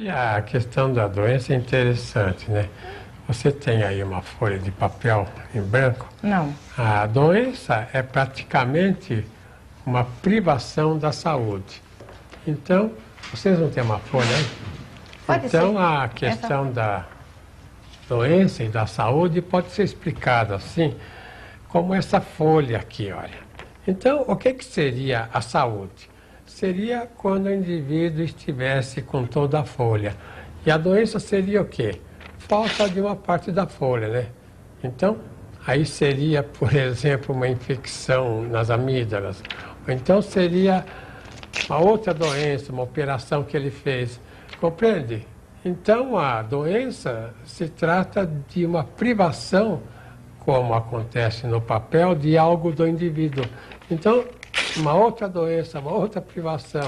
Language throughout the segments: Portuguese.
E a questão da doença é interessante, né? Você tem aí uma folha de papel em branco? Não. A doença é praticamente uma privação da saúde. Então, vocês não têm uma folha aí? Pode então, ser. a questão da doença e da saúde pode ser explicada assim, como essa folha aqui, olha. Então, o que seria a saúde? Seria quando o indivíduo estivesse com toda a folha. E a doença seria o quê? Falta de uma parte da folha, né? Então, aí seria, por exemplo, uma infecção nas amígdalas. Ou então seria uma outra doença, uma operação que ele fez. Compreende? Então, a doença se trata de uma privação, como acontece no papel, de algo do indivíduo. Então, uma outra doença, uma outra privação,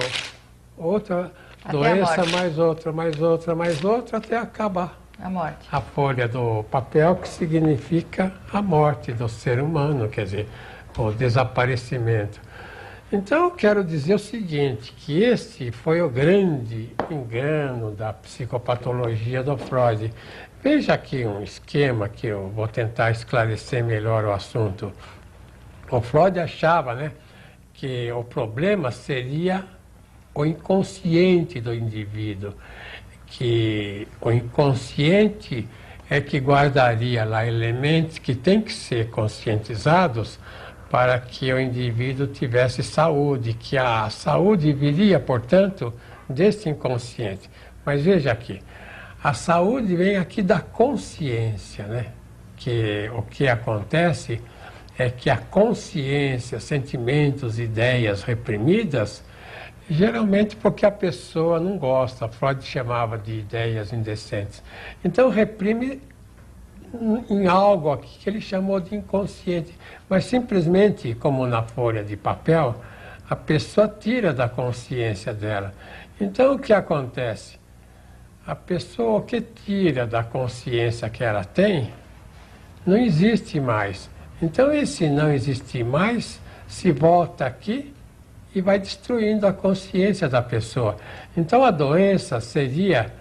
outra Até doença, mais outra, mais outra, mais outra, até acabar. A morte. A folha do papel, que significa a morte do ser humano, quer dizer, o desaparecimento. Então, eu quero dizer o seguinte, que esse foi o grande engano da psicopatologia do Freud. Veja aqui um esquema que eu vou tentar esclarecer melhor o assunto. O Freud achava, né, que o problema seria o inconsciente do indivíduo, que o inconsciente é que guardaria lá elementos que têm que ser conscientizados para que o indivíduo tivesse saúde, que a saúde viria, portanto, desse inconsciente. Mas veja aqui, a saúde vem aqui da consciência, né? Que o que acontece é que a consciência, sentimentos, ideias reprimidas, geralmente porque a pessoa não gosta, Freud chamava de ideias indecentes. Então reprime em algo aqui que ele chamou de inconsciente, mas simplesmente, como na folha de papel, a pessoa tira da consciência dela. Então o que acontece? A pessoa que tira da consciência que ela tem, não existe mais. Então esse não existir mais se volta aqui e vai destruindo a consciência da pessoa. Então a doença seria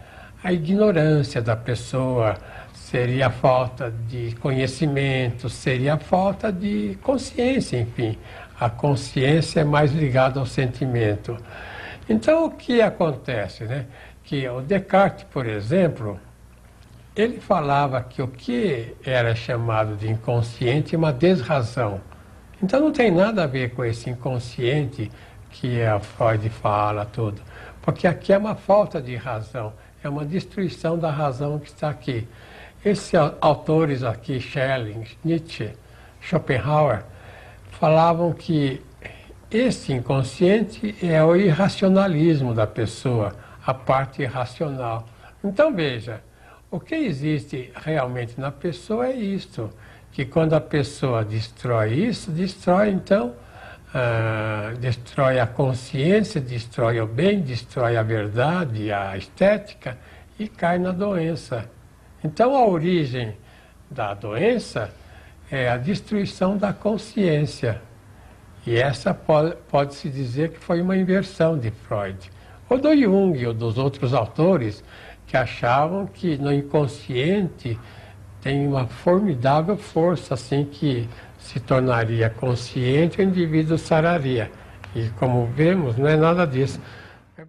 a ignorância da pessoa, seria a falta de conhecimento, seria a falta de consciência, enfim. A consciência é mais ligada ao sentimento. Então o que acontece, né? Que o Descartes, por exemplo, ele falava que o que era chamado de inconsciente é uma desrazão. Então não tem nada a ver com esse inconsciente que a Freud fala tudo, porque aqui é uma falta de razão, é uma destruição da razão que está aqui. Esses autores aqui, Schelling, Nietzsche, Schopenhauer, falavam que esse inconsciente é o irracionalismo da pessoa, a parte irracional. Então veja, o que existe realmente na pessoa é isto, que quando a pessoa destrói isso, destrói então, destrói a consciência, destrói o bem, destrói a verdade, a estética e cai na doença. Então a origem da doença é a destruição da consciência. E essa pode-se dizer que foi uma inversão de Freud, ou do Jung, ou dos outros autores, que achavam que no inconsciente tem uma formidável força, assim, que se tornaria consciente, o indivíduo sararia. E como vemos, não é nada disso.